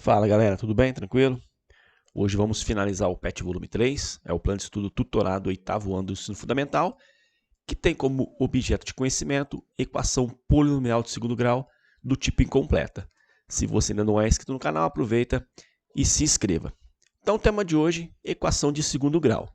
Fala galera, tudo bem? Tranquilo? Hoje vamos finalizar o PET Volume 3, é o Plano de Estudo Tutorado 8º Ano do Ensino Fundamental, que tem como objeto de conhecimento equação polinomial de segundo grau do tipo incompleta. Se você ainda não é inscrito no canal, aproveita e se inscreva. Então o tema de hoje, equação de segundo grau.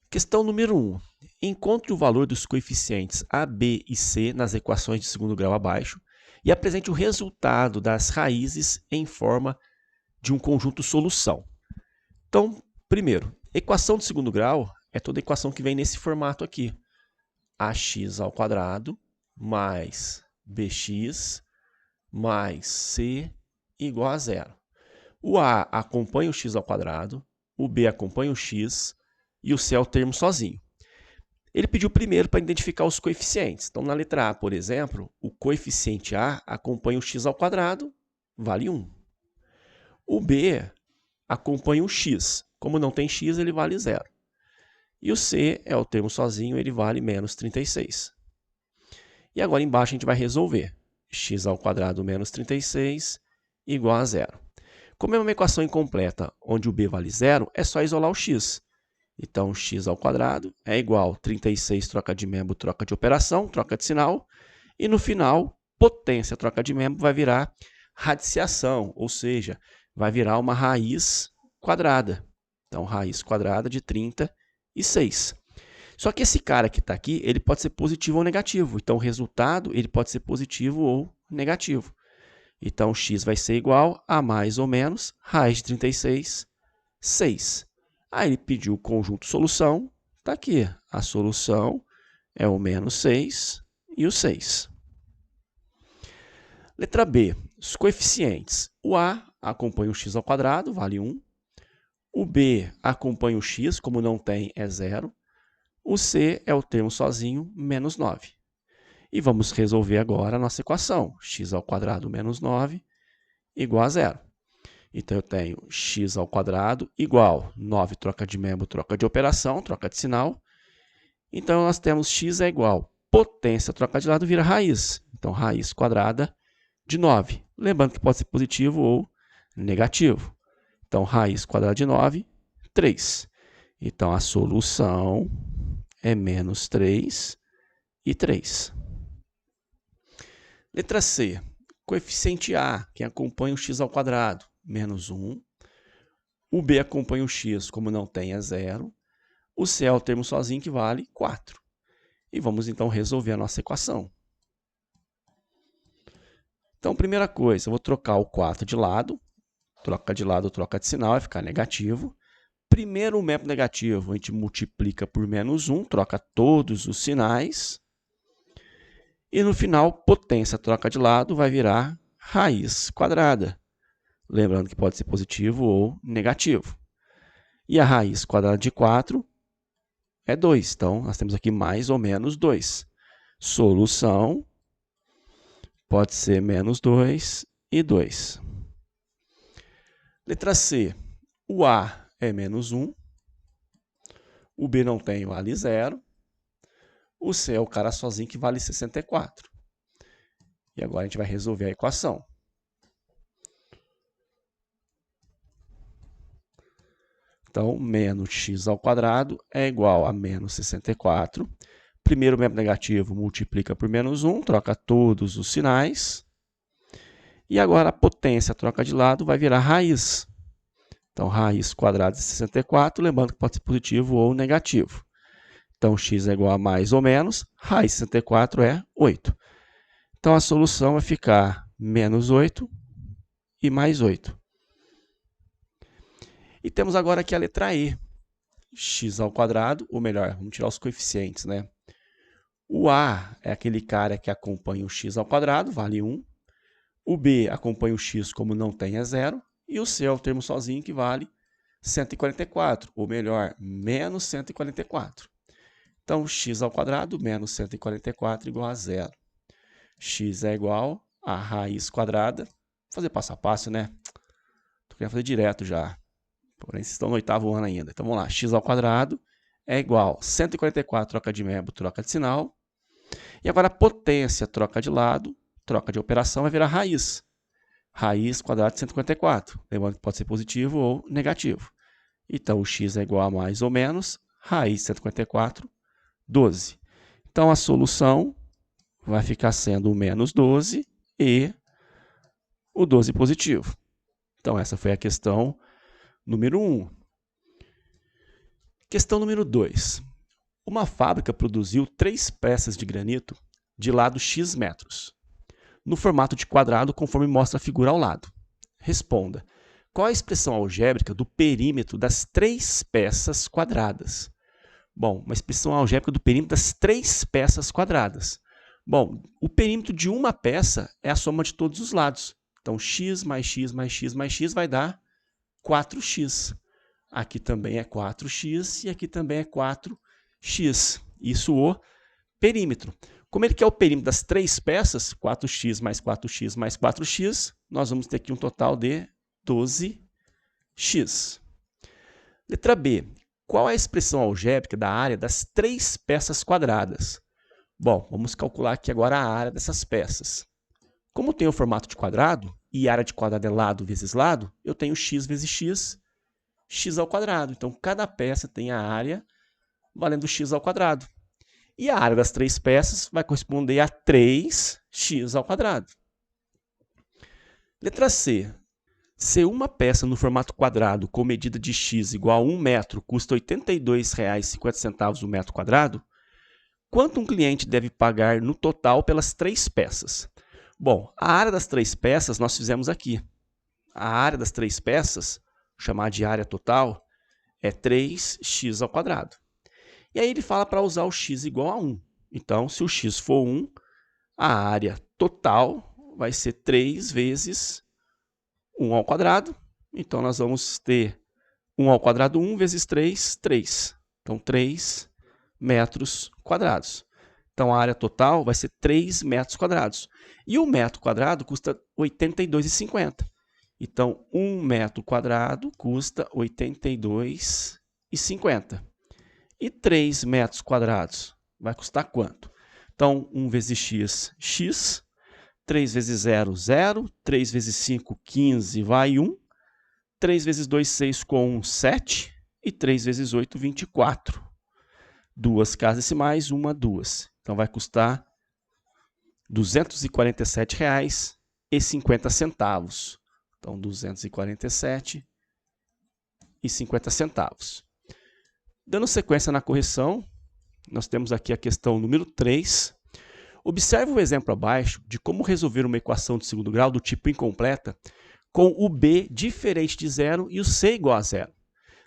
Questão número 1. Encontre o valor dos coeficientes a, b e c nas equações de segundo grau abaixo e apresente o resultado das raízes em forma de um conjunto solução. Então, primeiro, equação de segundo grau é toda equação que vem nesse formato aqui. Ax ao quadrado mais bx mais c igual a zero. O a acompanha o x ao quadrado, o b acompanha o x e o c é o termo sozinho. Ele pediu primeiro para identificar os coeficientes. Então, na letra A, por exemplo, o coeficiente a acompanha o x ao quadrado, vale 1. O b acompanha o x. Como não tem x, ele vale 0. E o c é o termo sozinho, ele vale menos 36. E agora embaixo a gente vai resolver. X ao quadrado menos 36 igual a 0. Como é uma equação incompleta, onde o b vale 0, é só isolar o x. Então, x ao quadrado é igual a 36 troca de membro, troca de operação, troca de sinal. E no final, potência troca de membro vai virar radiciação, ou seja, vai virar uma raiz quadrada. Então, raiz quadrada de 36. Só que esse cara que está aqui, ele pode ser positivo ou negativo. Então, o resultado ele pode ser positivo ou negativo. Então, x vai ser igual a mais ou menos raiz de 36, 6. Aí ele pediu o conjunto solução, está aqui. A solução é o menos 6 e o 6. Letra B, os coeficientes. O a acompanha o x ao quadrado, vale 1. O b acompanha o x, como não tem, é 0. O c é o termo sozinho, menos 9. E vamos resolver agora a nossa equação. X ao quadrado menos 9 igual a 0. Então, eu tenho x ao quadrado igual 9 troca de membro, troca de operação, troca de sinal. Então, nós temos x é igual potência troca de lado vira raiz. Então, raiz quadrada de 9. Lembrando que pode ser positivo ou negativo. Então, raiz quadrada de 9, 3. Então, a solução é menos 3 e 3. Letra C. Coeficiente a, que acompanha o x ao quadrado, menos 1. O b acompanha o x, como não tem, é 0. O c é o termo sozinho, que vale 4. E vamos, então, resolver a nossa equação. Então, primeira coisa, eu vou trocar o 4 de lado. Troca de lado, troca de sinal, vai ficar negativo. Primeiro, o método negativo, a gente multiplica por menos 1, troca todos os sinais. E no final, potência troca de lado vai virar raiz quadrada. Lembrando que pode ser positivo ou negativo. E a raiz quadrada de 4 é 2. Então, nós temos aqui mais ou menos 2. Solução pode ser menos 2 e 2. Letra C. O A é menos 1. O B não tem, vale 0. O C é o cara sozinho, que vale 64. E agora a gente vai resolver a equação. Então, menos x ao quadrado é igual a menos 64. Primeiro membro negativo multiplica por menos 1, troca todos os sinais. E agora a potência troca de lado vai virar raiz. Então, raiz quadrada de 64, lembrando que pode ser positivo ou negativo. Então, x é igual a mais ou menos, raiz de 64 é 8. Então, a solução vai ficar menos 8 e mais 8. E temos agora aqui a letra E. X ao quadrado, ou melhor, vamos tirar os coeficientes, né? O A é aquele cara que acompanha o x ao quadrado, vale 1. O B acompanha o x, como não tem, é 0. E o C é o termo sozinho, que vale 144, ou melhor, menos 144. Então, x ao quadrado menos 144 igual a 0. X é igual a raiz quadrada. Vou fazer passo a passo, né? Estou querendo fazer direto já. Porém, vocês estão no 8º ano ainda. Então, vamos lá. X ao quadrado é igual a 144 troca de membro, troca de sinal. E agora a potência troca de lado, troca de operação, vai virar raiz. raiz quadrada de 154. Lembrando que pode ser positivo ou negativo. Então, o x é igual a mais ou menos raiz de 154, 12. Então, a solução vai ficar sendo o menos 12 e o 12 positivo. Então, essa foi a questão número 1. Questão número 2. Uma fábrica produziu 3 peças de granito de lado x metros, no formato de quadrado, conforme mostra a figura ao lado. Responda. Qual a expressão algébrica do perímetro das 3 peças quadradas? Bom, uma expressão algébrica do perímetro das 3 peças quadradas. Bom, o perímetro de uma peça é a soma de todos os lados. Então, x mais x mais x mais x vai dar 4x. Aqui também é 4x e aqui também é 4x. Isso o perímetro. Como ele quer o perímetro das 3 peças, 4x mais 4x mais 4x, nós vamos ter aqui um total de 12x. Letra B. Qual é a expressão algébrica da área das 3 peças quadradas? Bom, vamos calcular aqui agora a área dessas peças. Como tem o formato de quadrado, e área de quadrado é lado vezes lado, eu tenho x vezes x, x ao quadrado. Então, cada peça tem a área valendo x ao quadrado. E a área das 3 peças vai corresponder a 3x ao quadrado. Letra C. Se uma peça no formato quadrado com medida de x igual a 1 metro custa R$ 82,50 o metro quadrado, quanto um cliente deve pagar no total pelas 3 peças? Bom, a área das 3 peças nós fizemos aqui. A área das 3 peças, chamada de área total, é 3x ao quadrado. E aí ele fala para usar o x igual a 1. Então, se o x for 1, a área total vai ser 3 vezes 1 ao quadrado. Então, nós vamos ter 1 ao quadrado, 1 vezes 3, 3. Então, 3 metros quadrados. Então, a área total vai ser 3 metros quadrados. E o metro quadrado custa R$ 82,50. Então, 1 metro quadrado custa R$ 82,50. E 3 metros quadrados vai custar quanto? Então, 1 vezes x, x. 3 vezes 0, 0. 3 vezes 5, 15, vai 1. 3 vezes 2, 6, com 1, 7. E 3 vezes 8, 24. 2 casas decimais, 1, 2. Então, vai custar R$ 247,50. Então, R$ 247,50. Dando sequência na correção, nós temos aqui a questão número 3. Observe o exemplo abaixo de como resolver uma equação de segundo grau do tipo incompleta com o b diferente de zero e o c igual a zero.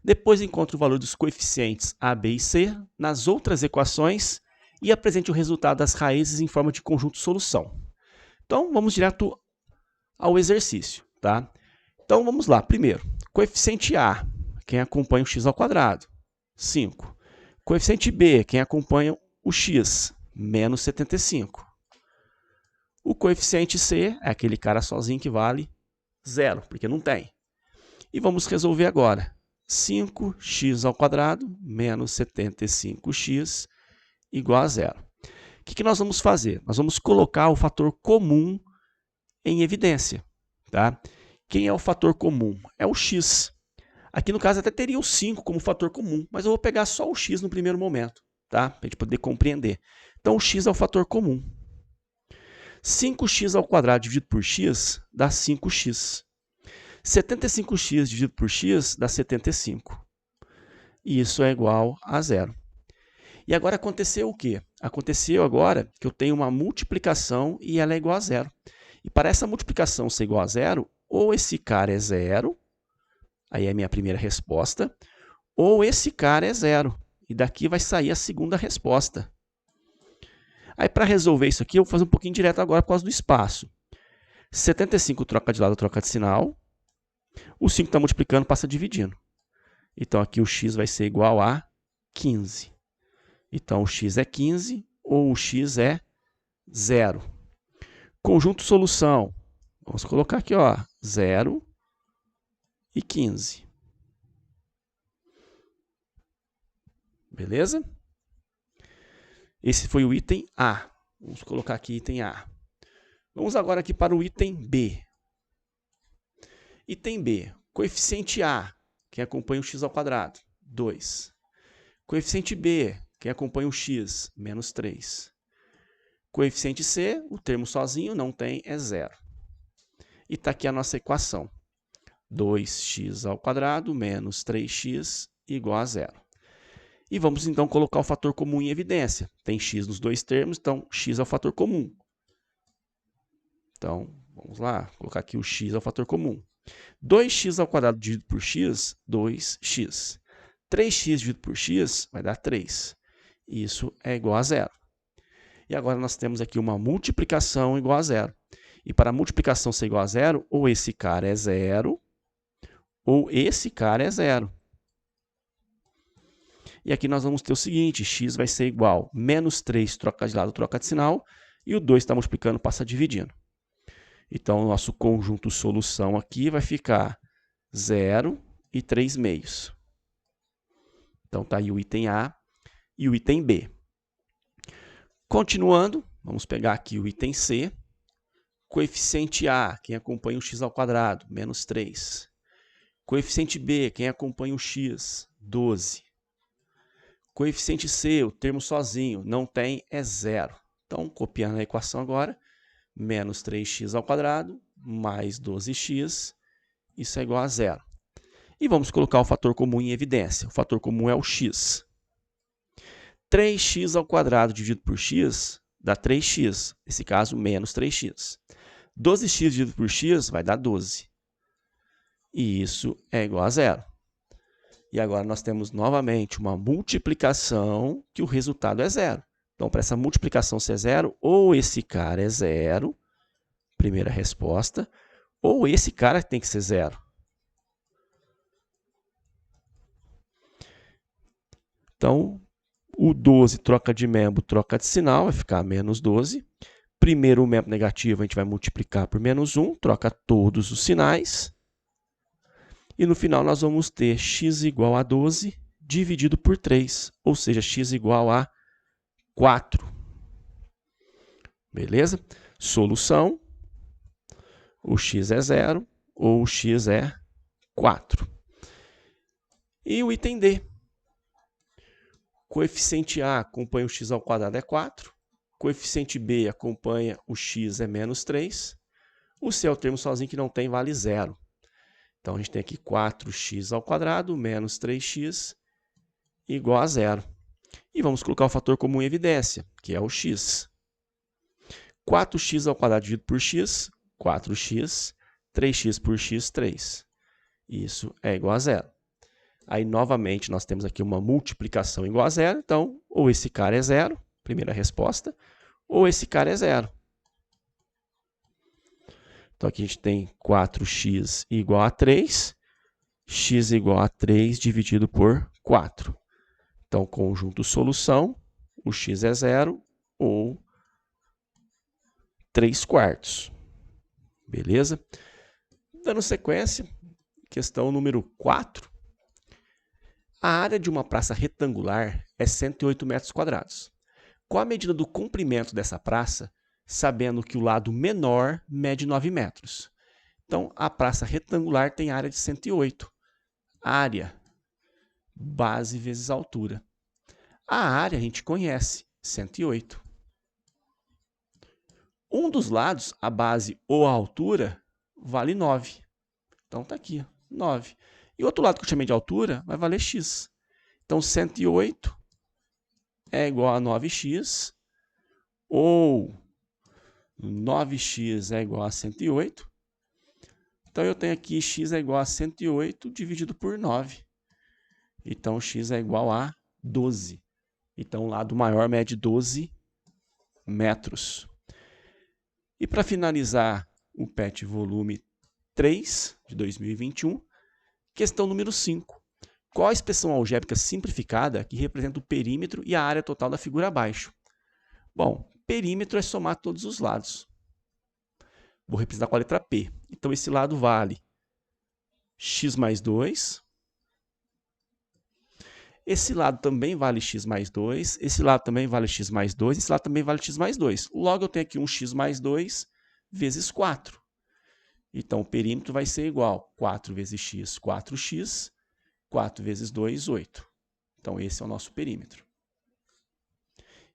Depois encontre o valor dos coeficientes a, b e c nas outras equações e apresente o resultado das raízes em forma de conjunto solução. Então, vamos direto ao exercício, tá? Então, vamos lá. Primeiro, coeficiente a, quem acompanha o x ao quadrado, 5. Coeficiente b, quem acompanha o x, menos 75. O coeficiente c é aquele cara sozinho que vale 0, porque não tem. E vamos resolver agora. 5x ao quadrado menos 75x igual a 0. O que nós vamos fazer? Nós vamos colocar o fator comum em evidência. Tá? Quem é o fator comum? É o x. Aqui no caso até teria o 5 como fator comum, mas eu vou pegar só o x no primeiro momento, tá? Para a gente poder compreender. Então, o x é o fator comum. 5x ao quadrado dividido por x dá 5x. 75x dividido por x dá 75. E isso é igual a 0. E agora aconteceu o quê? Aconteceu agora que eu tenho uma multiplicação e ela é igual a 0. E para essa multiplicação ser igual a 0, ou esse cara é 0, aí é a minha primeira resposta, ou esse cara é 0. E daqui vai sair a segunda resposta. Aí, para resolver isso aqui, eu vou fazer um pouquinho direto agora por causa do espaço. 75 troca de lado, troca de sinal. O 5 está multiplicando, passa dividindo. Então, aqui o x vai ser igual a 15. Então, o x é 15 ou o x é 0. Conjunto solução. Vamos colocar aqui, ó, 0 e 15. Beleza? Esse foi o item A. Vamos colocar aqui item A. Vamos agora aqui para o item B. Item B, coeficiente A, quem acompanha o x ao quadrado, 2. Coeficiente B, quem acompanha o x, menos 3. Coeficiente C, o termo sozinho não tem, é 0. E está aqui a nossa equação. 2x ao quadrado menos 3x igual a 0. E vamos então colocar o fator comum em evidência. Tem x nos dois termos, então x é o fator comum. Então, vamos lá, colocar aqui o x é o fator comum. 2x ao quadrado dividido por x, 2x. 3x dividido por x vai dar 3. Isso é igual a 0. E agora nós temos aqui uma multiplicação igual a 0. E para a multiplicação ser igual a 0, ou esse cara é 0, ou esse cara é 0. E aqui nós vamos ter o seguinte, x vai ser igual, menos 3 troca de lado, troca de sinal, e o 2 está multiplicando, passa dividindo. Então, o nosso conjunto solução aqui vai ficar 0 e 3 meios. Então, está aí o item A e o item B. Continuando, vamos pegar aqui o item C. Coeficiente A, quem acompanha o x ao quadrado, menos 3. Coeficiente B, quem acompanha o x, 12. Coeficiente C, o termo sozinho, não tem, é 0. Então, copiando a equação agora, menos 3x ao quadrado, mais 12x, isso é igual a 0. E vamos colocar o fator comum em evidência. O fator comum é o x. 3x ao quadrado dividido por x dá 3x, nesse caso, menos 3x. 12x dividido por x vai dar 12. E isso é igual a 0. E agora nós temos novamente uma multiplicação que o resultado é 0. Então, para essa multiplicação ser 0, ou esse cara é 0, primeira resposta, ou esse cara tem que ser 0. Então, o 12 troca de membro, troca de sinal, vai ficar menos 12. Primeiro o membro negativo a gente vai multiplicar por menos 1, troca todos os sinais. E no final nós vamos ter x igual a 12 dividido por 3, ou seja, x igual a 4. Beleza? Solução, o x é 0 ou o x é 4. E o item D. Coeficiente A acompanha o x ao quadrado é 4. Coeficiente B acompanha o x é menos 3. O C é o termo sozinho que não tem, vale 0. Então, a gente tem aqui 4x ao quadrado menos 3x igual a 0. E vamos colocar o fator comum em evidência, que é o x. 4x ao quadrado dividido por x, 4x. 3x por x, 3. Isso é igual a 0. Aí, novamente, nós temos aqui uma multiplicação igual a 0. Então, ou esse cara é 0, primeira resposta, ou esse cara é 0. Então, aqui a gente tem 4x igual a 3, x igual a 3 dividido por 4. Então, conjunto solução, o x é 0 ou 3/4. Beleza? Dando sequência, questão número 4. A área de uma praça retangular é 108 metros quadrados. Qual a medida do comprimento dessa praça, sabendo que o lado menor mede 9 metros? Então, a praça retangular tem área de 108. Área, base vezes altura. A área a gente conhece, 108. Um dos lados, a base ou a altura, vale 9. Então, está aqui, 9. E o outro lado que eu chamei de altura vai valer x. Então, 108 é igual a 9x, ou 9x é igual a 108. Então, eu tenho aqui x é igual a 108 dividido por 9. Então, x é igual a 12. Então, o lado maior mede 12 metros. E para finalizar o PET volume 3 de 2021, questão número 5. Qual a expressão algébrica simplificada que representa o perímetro e a área total da figura abaixo? Bom, perímetro é somar todos os lados. Vou representar com a letra P. Então, esse lado vale x mais 2. Esse lado também vale x mais 2. Esse lado também vale x mais 2. Esse lado também vale x mais 2. Logo, eu tenho aqui um x mais 2 vezes 4. Então, o perímetro vai ser igual 4 vezes x, 4x, 4 vezes 2, 8. Então, esse é o nosso perímetro.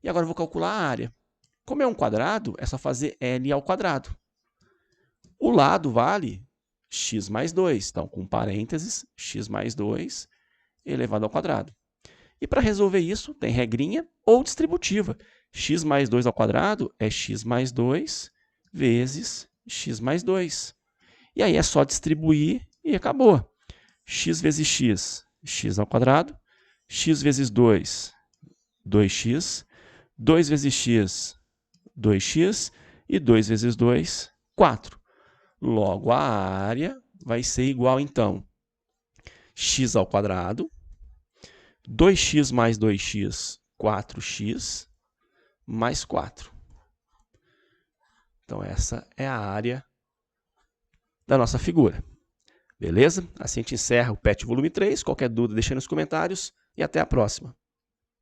E agora eu vou calcular a área. Como é um quadrado, é só fazer L ao quadrado. O lado vale x mais 2. Então, com parênteses, x mais 2 elevado ao quadrado. E para resolver isso, tem regrinha ou distributiva. X mais 2 ao quadrado é x mais 2 vezes x mais 2. E aí é só distribuir e acabou. X vezes x, x ao quadrado. X vezes 2, 2x. 2 vezes x, 2x. E 2 vezes 2, 4. Logo, a área vai ser igual, então, x ao quadrado, 2x mais 2x, 4x, mais 4. Então, essa é a área da nossa figura. Beleza? Assim a gente encerra o PET volume 3. Qualquer dúvida, deixa aí nos comentários e até a próxima.